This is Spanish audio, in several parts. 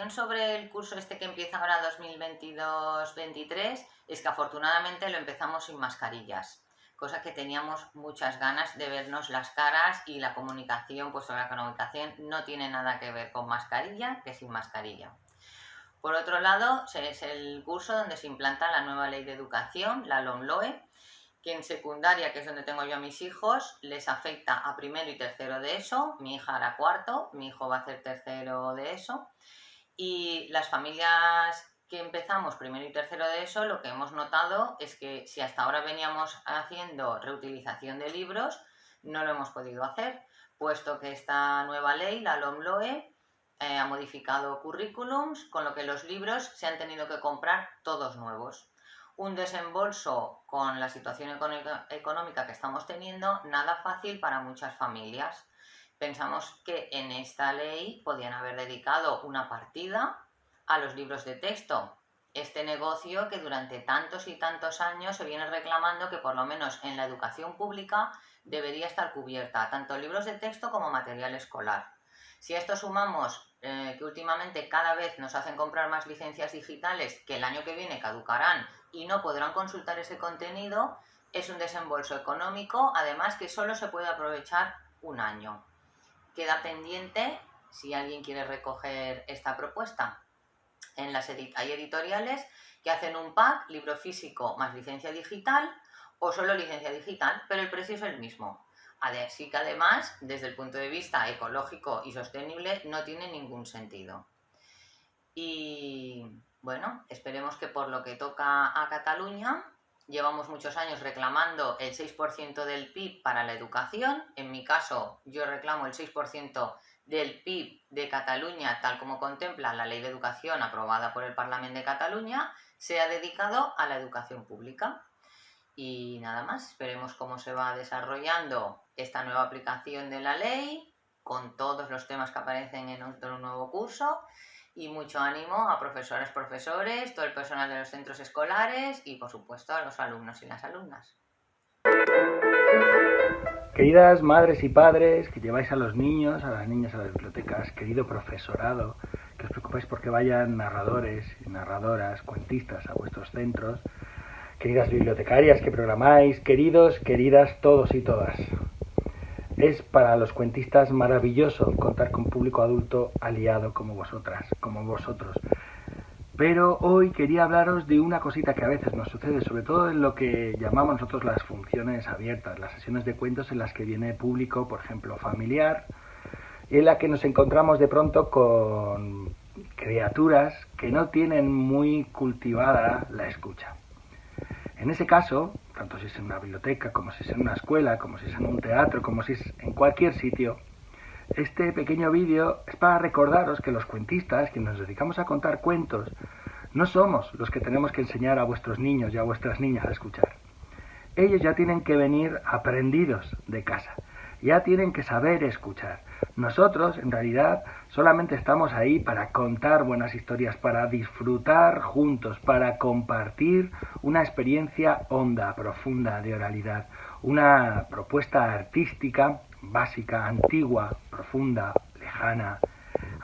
opinión sobre el curso este que empieza ahora 2022-23 es que afortunadamente lo empezamos sin mascarillas, cosa que teníamos muchas ganas de vernos las caras, y la comunicación, pues la comunicación no tiene nada que ver con mascarilla que sin mascarilla. Por otro lado, es el curso donde se implanta la nueva ley de educación, la LOMLOE, que en secundaria, que es donde tengo yo a mis hijos, les afecta a primero y tercero de ESO. Mi hija hará cuarto, mi hijo va a hacer tercero de ESO. Y las familias que empezamos primero y tercero de ESO, lo que hemos notado es que si hasta ahora veníamos haciendo reutilización de libros, no lo hemos podido hacer, puesto que esta nueva ley, la LOMLOE, ha modificado currículums, con lo que los libros se han tenido que comprar todos nuevos. Un desembolso con la situación económica que estamos teniendo, nada fácil para muchas familias. Pensamos que en esta ley podían haber dedicado una partida a los libros de texto. Este negocio que durante tantos y tantos años se viene reclamando que por lo menos en la educación pública debería estar cubierta, tanto libros de texto como material escolar. Si a esto sumamos que últimamente cada vez nos hacen comprar más licencias digitales que el año que viene caducarán y no podrán consultar ese contenido, es un desembolso económico, además que solo se puede aprovechar un año. Queda pendiente si alguien quiere recoger esta propuesta. Hay editoriales que hacen un pack, libro físico más licencia digital, o solo licencia digital, pero el precio es el mismo. Así que además, desde el punto de vista ecológico y sostenible, no tiene ningún sentido. Y bueno, esperemos que por lo que toca a Cataluña, llevamos muchos años reclamando el 6% del PIB para la educación. En mi caso, yo reclamo el 6% del PIB de Cataluña, tal como contempla la Ley de Educación aprobada por el Parlamento de Cataluña, sea dedicado a la educación pública. Y nada más, esperemos cómo se va desarrollando esta nueva aplicación de la ley, con todos los temas que aparecen en otro nuevo curso. Y mucho ánimo a profesoras, profesores, todo el personal de los centros escolares y, por supuesto, a los alumnos y las alumnas. Queridas madres y padres que lleváis a los niños, a las niñas a las bibliotecas, querido profesorado, que os preocupáis porque vayan narradores y narradoras, cuentistas a vuestros centros, queridas bibliotecarias que programáis, queridas todos y todas. Es para los cuentistas maravilloso contar con público adulto aliado como vosotras, como vosotros. Pero hoy quería hablaros de una cosita que a veces nos sucede, sobre todo en lo que llamamos nosotros las funciones abiertas, las sesiones de cuentos en las que viene público, por ejemplo, familiar, y en la que nos encontramos de pronto con criaturas que no tienen muy cultivada la escucha. En ese caso, tanto si es en una biblioteca, como si es en una escuela, como si es en un teatro, como si es en cualquier sitio, este pequeño vídeo es para recordaros que los cuentistas, quienes nos dedicamos a contar cuentos, no somos los que tenemos que enseñar a vuestros niños y a vuestras niñas a escuchar. Ellos ya tienen que venir aprendidos de casa, ya tienen que saber escuchar. Nosotros, en realidad, solamente estamos ahí para contar buenas historias, para disfrutar juntos, para compartir una experiencia honda, profunda de oralidad, una propuesta artística básica, antigua, profunda, lejana,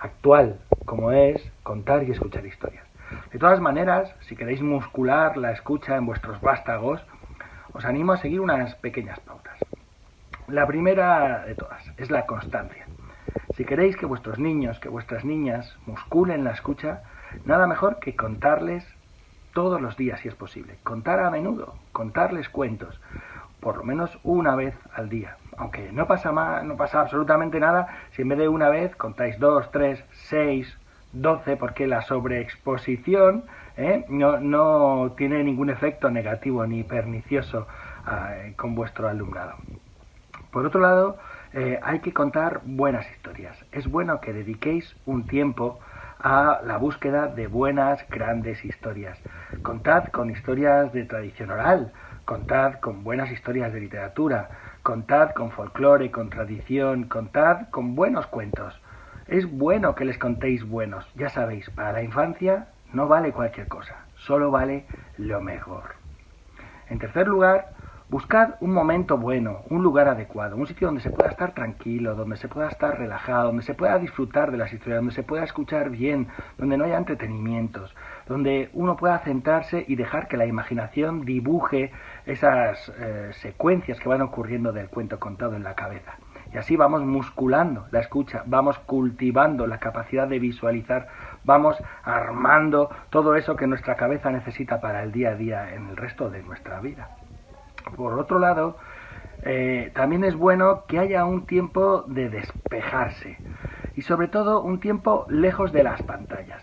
actual, como es contar y escuchar historias. De todas maneras, si queréis muscular la escucha en vuestros vástagos, os animo a seguir unas pequeñas pautas. La primera de todas es la constancia. Si queréis que vuestros niños, que vuestras niñas musculen la escucha, nada mejor que contarles todos los días si es posible. Contar a menudo, contarles cuentos, por lo menos una vez al día. Aunque no pasa absolutamente nada si en vez de una vez contáis 2, 3, 6, 12, porque la sobreexposición no tiene ningún efecto negativo ni pernicioso con vuestro alumnado. Por otro lado, hay que contar buenas historias. Es bueno que dediquéis un tiempo a la búsqueda de buenas, grandes historias. Contad con historias de tradición oral, contad con buenas historias de literatura, contad con folclore, con tradición, contad con buenos cuentos. Es bueno que les contéis buenos. Ya sabéis, para la infancia no vale cualquier cosa, solo vale lo mejor. En tercer lugar, Buscad un momento bueno, un lugar adecuado, un sitio donde se pueda estar tranquilo, donde se pueda estar relajado, donde se pueda disfrutar de las historias, donde se pueda escuchar bien, donde no haya entretenimientos, donde uno pueda centrarse y dejar que la imaginación dibuje esas secuencias que van ocurriendo del cuento contado en la cabeza. Y así vamos musculando la escucha, vamos cultivando la capacidad de visualizar, vamos armando todo eso que nuestra cabeza necesita para el día a día en el resto de nuestra vida. Por otro lado, también es bueno que haya un tiempo de despejarse y sobre todo un tiempo lejos de las pantallas.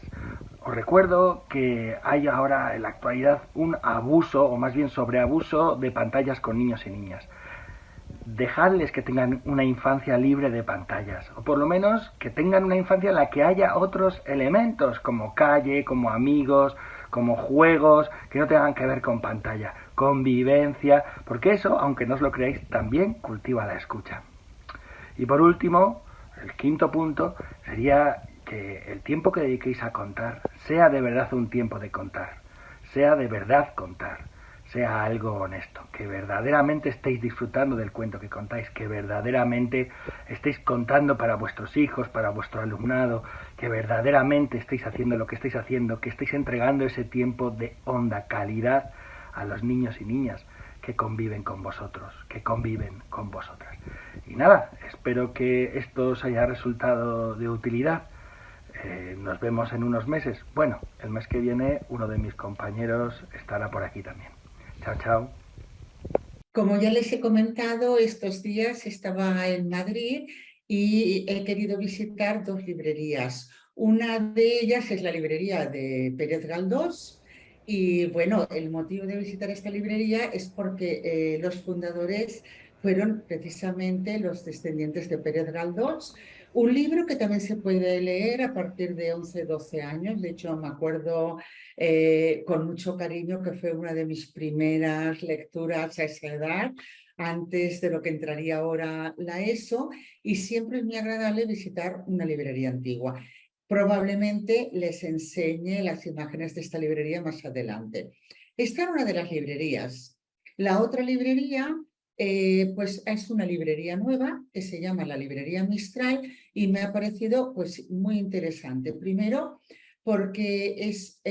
Os recuerdo que hay ahora en la actualidad un abuso, o más bien sobreabuso, de pantallas con niños y niñas. Dejadles que tengan una infancia libre de pantallas, o por lo menos que tengan una infancia en la que haya otros elementos, como calle, como amigos, como juegos, que no tengan que ver con pantalla, convivencia, porque eso, aunque no os lo creáis, también cultiva la escucha. Y por último, el quinto punto sería que el tiempo que dediquéis a contar sea de verdad un tiempo de contar, sea de verdad contar, sea algo honesto, que verdaderamente estéis disfrutando del cuento que contáis, que verdaderamente estéis contando para vuestros hijos, para vuestro alumnado, que verdaderamente estéis haciendo lo que estáis haciendo, que estéis entregando ese tiempo de honda calidad a los niños y niñas que conviven con vosotros, que conviven con vosotras. Y nada, espero que esto os haya resultado de utilidad. Nos vemos en unos meses. Bueno, el mes que viene uno de mis compañeros estará por aquí también. Chao, chao. Como ya les he comentado, estos días estaba en Madrid y he querido visitar dos librerías. Una de ellas es la librería de Pérez Galdós y bueno, el motivo de visitar esta librería es porque los fundadores fueron precisamente los descendientes de Pérez Galdós. Un libro que también se puede leer a partir de 11, 12 años. De hecho, me acuerdo con mucho cariño, que fue una de mis primeras lecturas a esa edad, antes de lo que entraría ahora la ESO, y siempre es muy agradable visitar una librería antigua. Probablemente les enseñe las imágenes de esta librería más adelante. Esta era una de las librerías. La otra librería pues es una librería nueva que se llama la Librería Mistral y me ha parecido pues muy interesante. Primero, porque es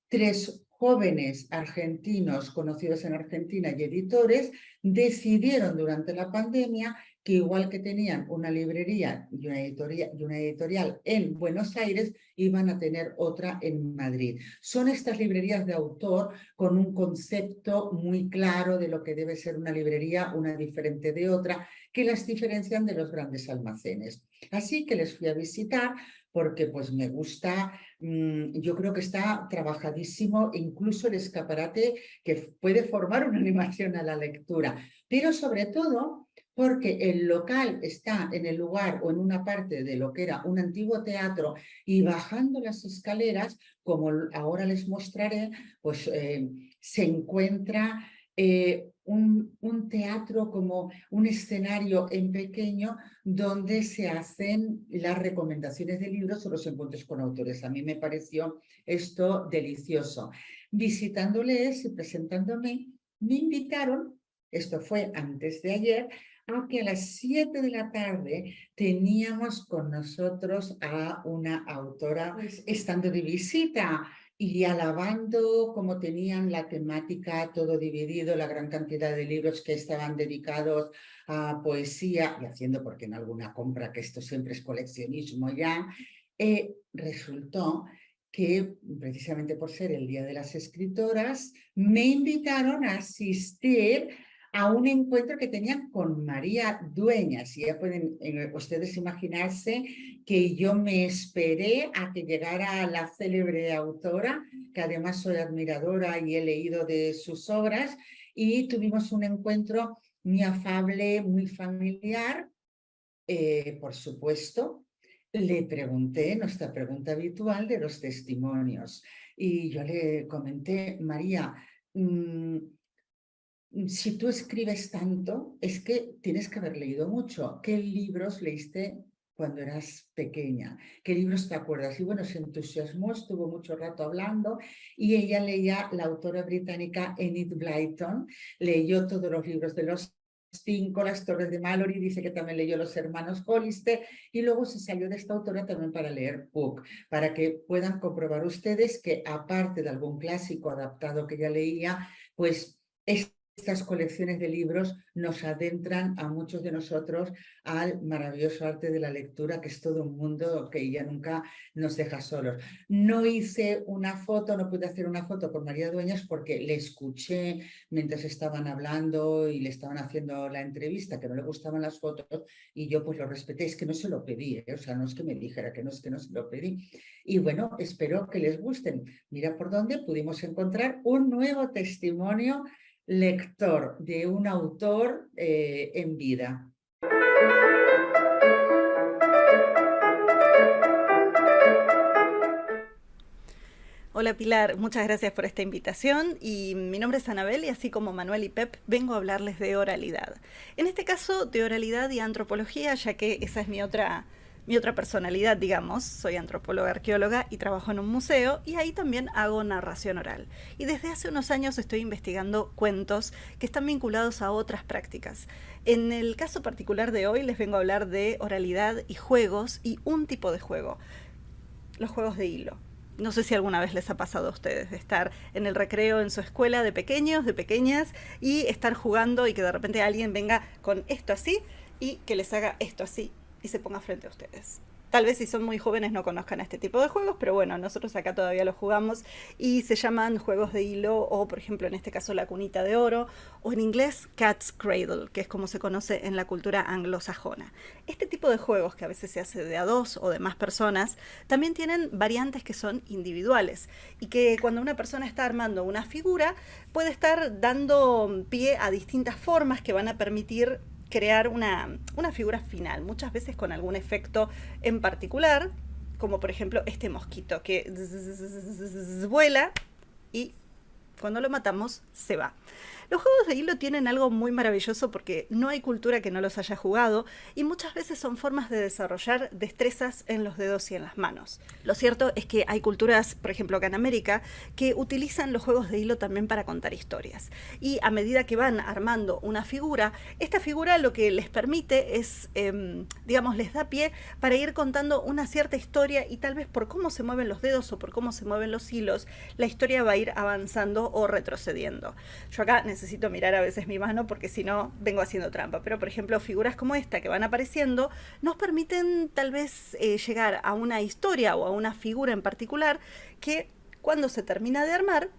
tres jóvenes argentinos conocidos en Argentina y editores decidieron durante la pandemia que igual que tenían una librería y una editorial en Buenos Aires, iban a tener otra en Madrid. Son estas librerías de autor con un concepto muy claro de lo que debe ser una librería, una diferente de otra, que las diferencian de los grandes almacenes. Así que les fui a visitar porque pues me gusta, yo creo que está trabajadísimo, incluso el escaparate que puede formar una animación a la lectura, pero sobre todo porque el local está en el lugar o en una parte de lo que era un antiguo teatro y bajando las escaleras, como ahora les mostraré, pues se encuentra un teatro como un escenario en pequeño donde se hacen las recomendaciones de libros o los encuentros con autores. A mí me pareció esto delicioso. Visitándoles y presentándome, me invitaron, esto fue antes de ayer, a que a las 7 de la tarde teníamos con nosotros a una autora estando de visita y alabando cómo tenían la temática todo dividido, la gran cantidad de libros que estaban dedicados a poesía y haciendo, porque en alguna compra, que esto siempre es coleccionismo ya, resultó que precisamente por ser el Día de las Escritoras, me invitaron a asistir a un encuentro que tenían con María Dueñas. Y ya pueden ustedes imaginarse que yo me esperé a que llegara la célebre autora, que además soy admiradora y he leído de sus obras, y tuvimos un encuentro muy afable, muy familiar. Por supuesto, le pregunté nuestra pregunta habitual de los testimonios y yo le comenté, María, si tú escribes tanto, es que tienes que haber leído mucho. ¿Qué libros leíste cuando eras pequeña? ¿Qué libros te acuerdas? Y bueno, se entusiasmó, estuvo mucho rato hablando y ella leía la autora británica Enid Blyton, leyó todos los libros de los 5, Las Torres de Mallory, dice que también leyó Los Hermanos Hollister y luego se salió de esta autora también para leer Puck, para que puedan comprobar ustedes que aparte de algún clásico adaptado que ella leía, pues estas colecciones de libros nos adentran a muchos de nosotros al maravilloso arte de la lectura, que es todo un mundo que ya nunca nos deja solos. No hice una foto, no pude hacer una foto con María Dueñas porque le escuché mientras estaban hablando y le estaban haciendo la entrevista, que no le gustaban las fotos, y yo pues lo respeté, es que no se lo pedí, o sea, no es que me dijera que no, es que no se lo pedí. Y bueno, espero que les gusten. Mira por dónde pudimos encontrar un nuevo testimonio lector de un autor en vida. Hola Pilar, muchas gracias por esta invitación y mi nombre es Anabel y así como Manuel y Pep vengo a hablarles de oralidad. En este caso de oralidad y antropología, ya que esa es mi otra personalidad, digamos. Soy antropóloga, arqueóloga y trabajo en un museo y ahí también hago narración oral. Y desde hace unos años estoy investigando cuentos que están vinculados a otras prácticas. En el caso particular de hoy les vengo a hablar de oralidad y juegos y un tipo de juego, los juegos de hilo. No sé si alguna vez les ha pasado a ustedes de estar en el recreo en su escuela de pequeños, de pequeñas, y estar jugando y que de repente alguien venga con esto así y que les haga esto así y se ponga frente a ustedes. Tal vez si son muy jóvenes no conozcan este tipo de juegos, pero bueno, nosotros acá todavía los jugamos y se llaman juegos de hilo o, por ejemplo, en este caso la cunita de oro o en inglés Cat's Cradle, que es como se conoce en la cultura anglosajona. Este tipo de juegos, que a veces se hace de a dos o de más personas, también tienen variantes que son individuales y que cuando una persona está armando una figura puede estar dando pie a distintas formas que van a permitir crear una figura final, muchas veces con algún efecto en particular, como por ejemplo este mosquito que vuela y cuando lo matamos se va. Los juegos de hilo tienen algo muy maravilloso porque no hay cultura que no los haya jugado y muchas veces son formas de desarrollar destrezas en los dedos y en las manos. Lo cierto es que hay culturas, por ejemplo acá en América, que utilizan los juegos de hilo también para contar historias. Y a medida que van armando una figura, esta figura lo que les permite es, digamos, les da pie para ir contando una cierta historia y tal vez por cómo se mueven los dedos o por cómo se mueven los hilos, la historia va a ir avanzando o retrocediendo. Yo acá necesito mirar a veces mi mano porque si no vengo haciendo trampa, pero por ejemplo figuras como esta que van apareciendo nos permiten tal vez llegar a una historia o a una figura en particular que cuando se termina de armar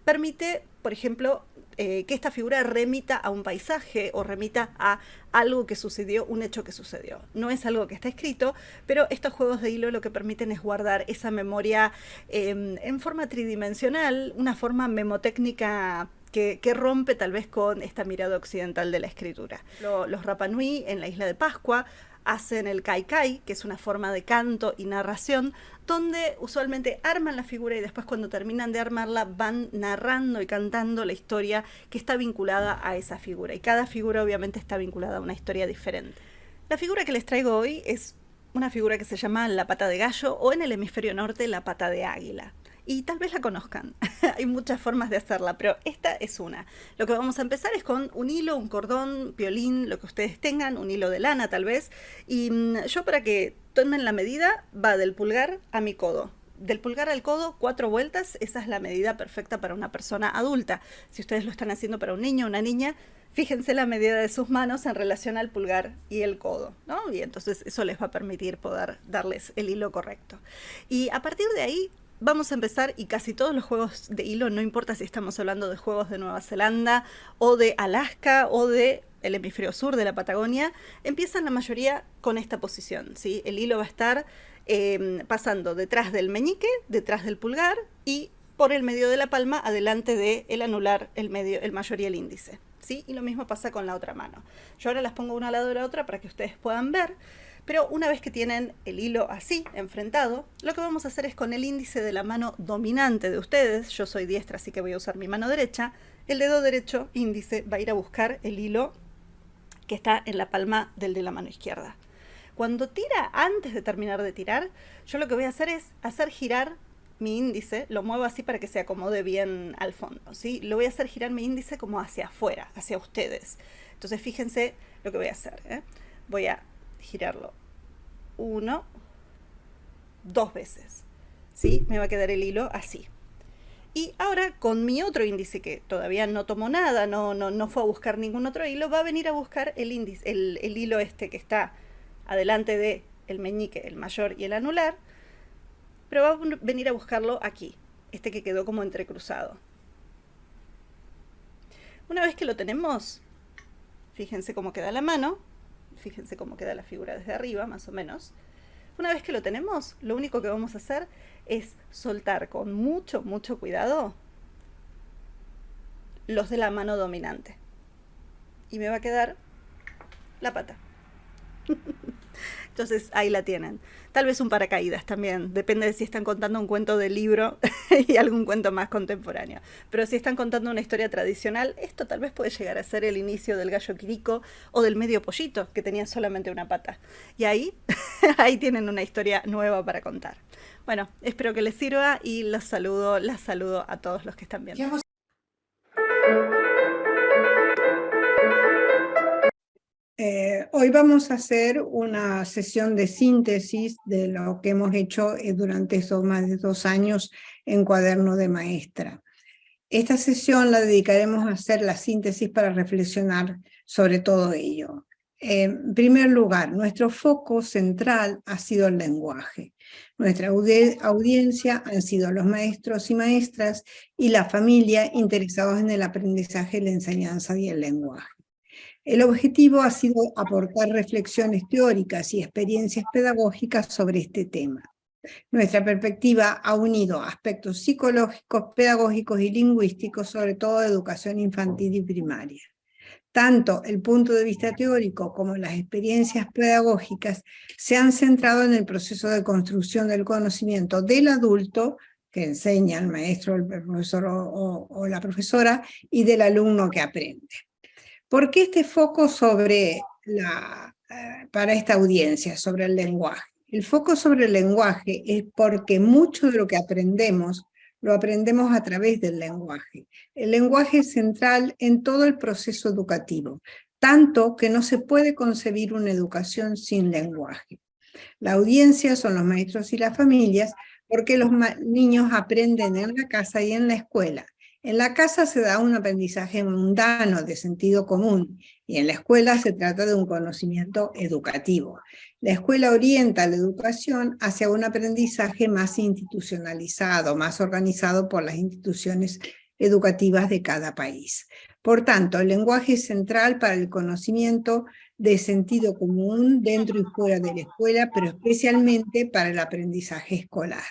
permite, por ejemplo, que esta figura remita a un paisaje o remita a algo que sucedió, un hecho que sucedió. No es algo que está escrito, pero estos juegos de hilo lo que permiten es guardar esa memoria en forma tridimensional, una forma memotécnica que rompe tal vez con esta mirada occidental de la escritura. Los Rapa Nui en la isla de Pascua hacen el Kai Kai, que es una forma de canto y narración, donde usualmente arman la figura y después cuando terminan de armarla van narrando y cantando la historia que está vinculada a esa figura. Y cada figura obviamente está vinculada a una historia diferente. La figura que les traigo hoy es una figura que se llama la pata de gallo o en el hemisferio norte la pata de águila. Y tal vez la conozcan. Hay muchas formas de hacerla, pero esta es una. Lo que vamos a empezar es con un hilo, un cordón, violín, lo que ustedes tengan, un hilo de lana tal vez. Y yo para que tomen la medida va del pulgar a mi codo. Del pulgar al codo, 4 vueltas, esa es la medida perfecta para una persona adulta. Si ustedes lo están haciendo para un niño o una niña, fíjense la medida de sus manos en relación al pulgar y el codo, ¿no? Y entonces eso les va a permitir poder darles el hilo correcto. Y a partir de ahí vamos a empezar, y casi todos los juegos de hilo, no importa si estamos hablando de juegos de Nueva Zelanda o de Alaska o de el hemisferio sur de la Patagonia, empiezan la mayoría con esta posición, ¿sí? El hilo va a estar pasando detrás del meñique, detrás del pulgar y por el medio de la palma, adelante del anular, el mayor y el índice, ¿sí? Y lo mismo pasa con la otra mano. Yo ahora las pongo una al lado de la otra para que ustedes puedan ver. Pero una vez que tienen el hilo así, enfrentado, lo que vamos a hacer es con el índice de la mano dominante de ustedes, yo soy diestra así que voy a usar mi mano derecha, el dedo derecho índice va a ir a buscar el hilo que está en la palma del de la mano izquierda. Cuando tira, antes de terminar de tirar, yo lo que voy a hacer es hacer girar mi índice, lo muevo así para que se acomode bien al fondo, ¿sí? Lo voy a hacer girar mi índice como hacia afuera, hacia ustedes. Entonces fíjense lo que voy a hacer, ¿eh? Voy a girarlo 1, 2 veces, ¿sí? Me va a quedar el hilo así. Y ahora con mi otro índice, que todavía no tomó nada, no fue a buscar ningún otro hilo, va a venir a buscar el índice, el hilo este que está adelante de el meñique, el mayor y el anular, pero va a venir a buscarlo aquí, este que quedó como entrecruzado. Una vez que lo tenemos, fíjense cómo queda la mano, fíjense cómo queda la figura desde arriba, más o menos. Una vez que lo tenemos, lo único que vamos a hacer es soltar con mucho cuidado los de la mano dominante. Y me va a quedar la pata. Entonces ahí la tienen. Tal vez un paracaídas también, depende de si están contando un cuento de libro y algún cuento más contemporáneo. Pero si están contando una historia tradicional, esto tal vez puede llegar a ser el inicio del gallo Quirico o del medio pollito, que tenía solamente una pata. Y ahí, ahí tienen una historia nueva para contar. Bueno, espero que les sirva y las saludo a todos los que están viendo. Hoy vamos a hacer una sesión de síntesis de lo que hemos hecho durante estos más de 2 años en Cuaderno de Maestra. Esta sesión la dedicaremos a hacer la síntesis para reflexionar sobre todo ello. En primer lugar, nuestro foco central ha sido el lenguaje. Nuestra audiencia han sido los maestros y maestras y la familia interesados en el aprendizaje, la enseñanza y el lenguaje. El objetivo ha sido aportar reflexiones teóricas y experiencias pedagógicas sobre este tema. Nuestra perspectiva ha unido aspectos psicológicos, pedagógicos y lingüísticos, sobre todo de educación infantil y primaria. Tanto el punto de vista teórico como las experiencias pedagógicas se han centrado en el proceso de construcción del conocimiento del adulto, que enseña el maestro, el profesor o la profesora, y del alumno que aprende. ¿Por qué este foco para esta audiencia, sobre el lenguaje? El foco sobre el lenguaje es porque mucho de lo que aprendemos, lo aprendemos a través del lenguaje. El lenguaje es central en todo el proceso educativo, tanto que no se puede concebir una educación sin lenguaje. La audiencia son los maestros y las familias, porque los niños aprenden en la casa y en la escuela. En la casa se da un aprendizaje mundano de sentido común y en la escuela se trata de un conocimiento educativo. La escuela orienta la educación hacia un aprendizaje más institucionalizado, más organizado por las instituciones educativas de cada país. Por tanto, el lenguaje es central para el conocimiento de sentido común dentro y fuera de la escuela, pero especialmente para el aprendizaje escolar.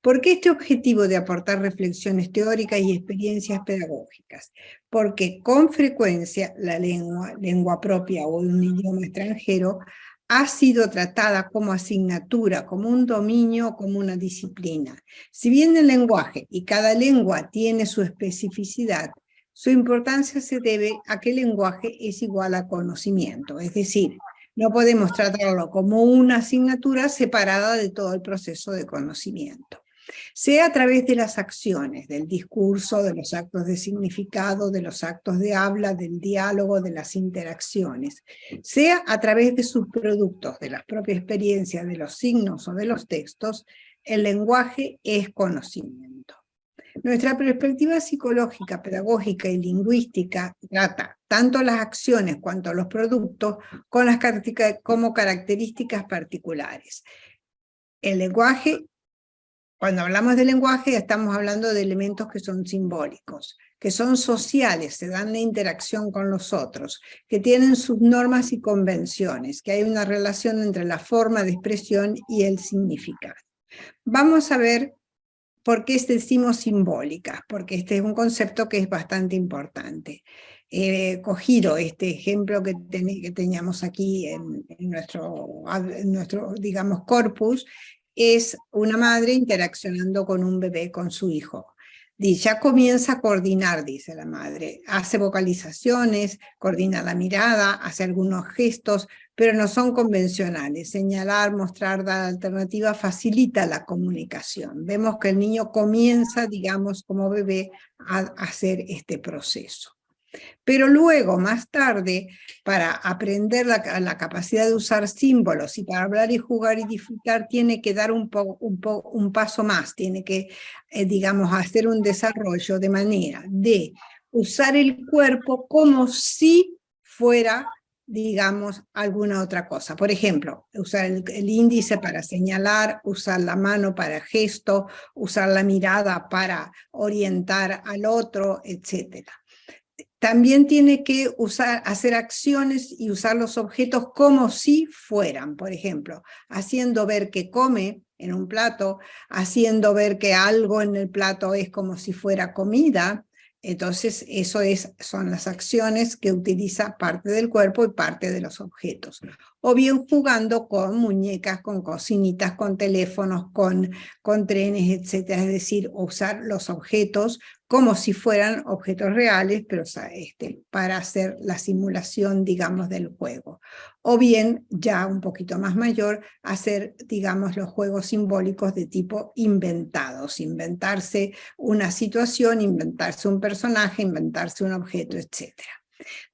¿Por qué este objetivo de aportar reflexiones teóricas y experiencias pedagógicas? Porque con frecuencia la lengua propia o un idioma extranjero ha sido tratada como asignatura, como un dominio, como una disciplina. Si bien el lenguaje y cada lengua tiene su especificidad, su importancia se debe a que el lenguaje es igual a conocimiento, es decir, no podemos tratarlo como una asignatura separada de todo el proceso de conocimiento. Sea a través de las acciones, del discurso, de los actos de significado, de los actos de habla, del diálogo, de las interacciones, sea a través de sus productos, de la propia experiencia, de los signos o de los textos, el lenguaje es conocimiento. Nuestra perspectiva psicológica, pedagógica y lingüística trata tanto las acciones cuanto los productos como características particulares. El lenguaje, cuando hablamos de lenguaje, estamos hablando de elementos que son simbólicos, que son sociales, se dan la interacción con los otros, que tienen sus normas y convenciones, que hay una relación entre la forma de expresión y el significado. Vamos a ver por qué decimos simbólicas, porque este es un concepto que es bastante importante. He cogido este ejemplo que teníamos aquí en nuestro, digamos, corpus. Es una madre interaccionando con un bebé, con su hijo. Ya comienza a coordinar, dice la madre. Hace vocalizaciones, coordina la mirada, hace algunos gestos, pero no son convencionales. Señalar, mostrar, dar alternativa facilita la comunicación. Vemos que el niño comienza, digamos, como bebé, a hacer este proceso. Pero luego, más tarde, para aprender la capacidad de usar símbolos y para hablar y jugar y disfrutar, tiene que dar un paso más, tiene que, digamos, hacer un desarrollo de manera de usar el cuerpo como si fuera, digamos, alguna otra cosa. Por ejemplo, usar el índice para señalar, usar la mano para gesto, usar la mirada para orientar al otro, etcétera. También tiene que hacer acciones y usar los objetos como si fueran, por ejemplo, haciendo ver que come en un plato, haciendo ver que algo en el plato es como si fuera comida. Entonces, son las acciones que utiliza parte del cuerpo y parte de los objetos. O bien jugando con muñecas, con cocinitas, con teléfonos, con trenes, etc. Es decir, usar los objetos como si fueran objetos reales, pero para hacer la simulación, digamos, del juego. O bien, ya un poquito más mayor, hacer, digamos, los juegos simbólicos de tipo inventados, inventarse una situación, inventarse un personaje, inventarse un objeto, etc.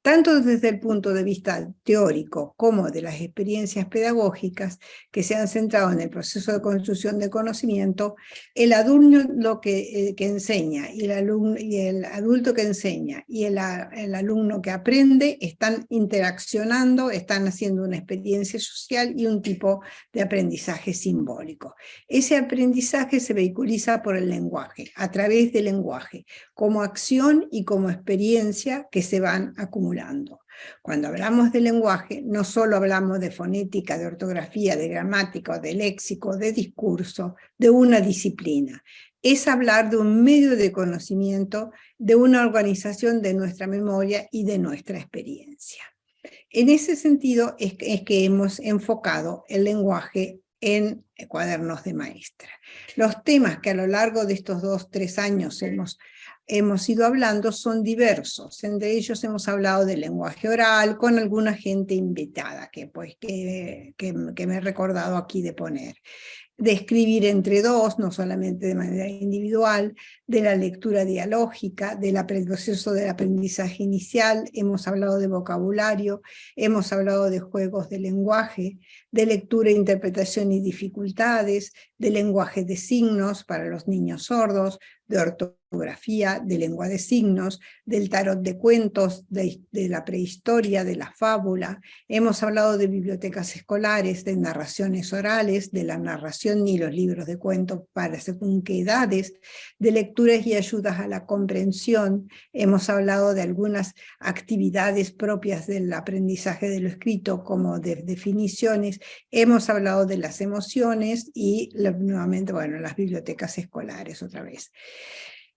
Tanto desde el punto de vista teórico como de las experiencias pedagógicas que se han centrado en el proceso de construcción de conocimiento, el adulto que enseña y el adulto que enseña y el alumno que aprende están interaccionando, están haciendo una experiencia social y un tipo de aprendizaje simbólico. Ese aprendizaje se vehiculiza por el lenguaje, a través del lenguaje, como acción y como experiencia que se van acumulando. Cuando hablamos de lenguaje, no solo hablamos de fonética, de ortografía, de gramática, de léxico, de discurso, de una disciplina. Es hablar de un medio de conocimiento, de una organización de nuestra memoria y de nuestra experiencia. En ese sentido es que hemos enfocado el lenguaje en cuadernos de maestra. Los temas que a lo largo de estos 2-3 años hemos ido hablando son diversos. Entre ellos hemos hablado del lenguaje oral con alguna gente invitada que me he recordado aquí de poner. De escribir entre dos, no solamente de manera individual, de la lectura dialógica, del proceso del aprendizaje inicial, hemos hablado de vocabulario, hemos hablado de juegos de lenguaje, de lectura, interpretación y dificultades, de lenguaje de signos para los niños sordos, de ortografía, de lengua de signos, del tarot de cuentos, de la prehistoria, de la fábula. Hemos hablado de bibliotecas escolares, de narraciones orales, de la narración y los libros de cuentos para según qué edades, de lecturas y ayudas a la comprensión. Hemos hablado de algunas actividades propias del aprendizaje de lo escrito, como de definiciones. Hemos hablado de las emociones y nuevamente, bueno, las bibliotecas escolares otra vez.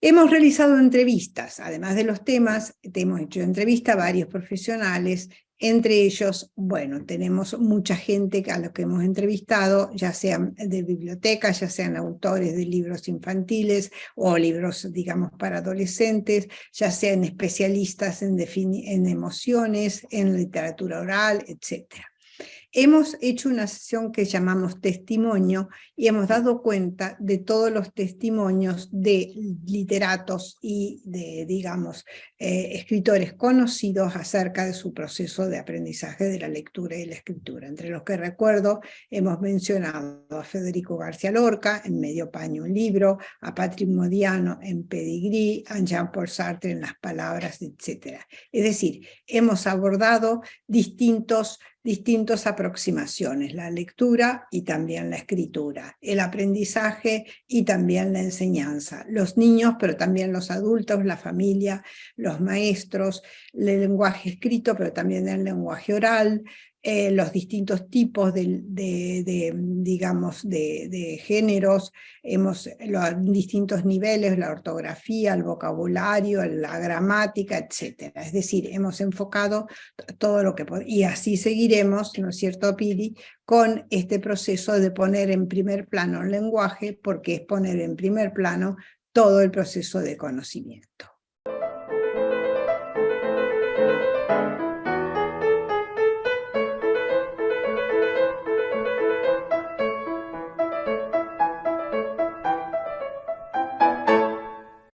Hemos realizado entrevistas, además de los temas, hemos hecho entrevistas a varios profesionales, entre ellos, bueno, tenemos mucha gente a los que hemos entrevistado, ya sean de bibliotecas, ya sean autores de libros infantiles o libros, digamos, para adolescentes, ya sean especialistas en emociones, en literatura oral, etc. Hemos hecho una sesión que llamamos testimonio y hemos dado cuenta de todos los testimonios de literatos y de, digamos, escritores conocidos acerca de su proceso de aprendizaje de la lectura y la escritura. Entre los que recuerdo, hemos mencionado a Federico García Lorca, en Medio Paño un libro, a Patrick Modiano en Pedigrí, a Jean-Paul Sartre en Las palabras, etc. Es decir, hemos abordado distintas aproximaciones, la lectura y también la escritura, el aprendizaje y también la enseñanza, los niños, pero también los adultos, la familia, los maestros, el lenguaje escrito, pero también el lenguaje oral, los distintos tipos digamos, de géneros, los distintos niveles, la ortografía, el vocabulario, la gramática, etc. Es decir, hemos enfocado todo lo que podemos, y así seguiremos, ¿no es cierto, Pili?, con este proceso de poner en primer plano el lenguaje, porque es poner en primer plano todo el proceso de conocimiento.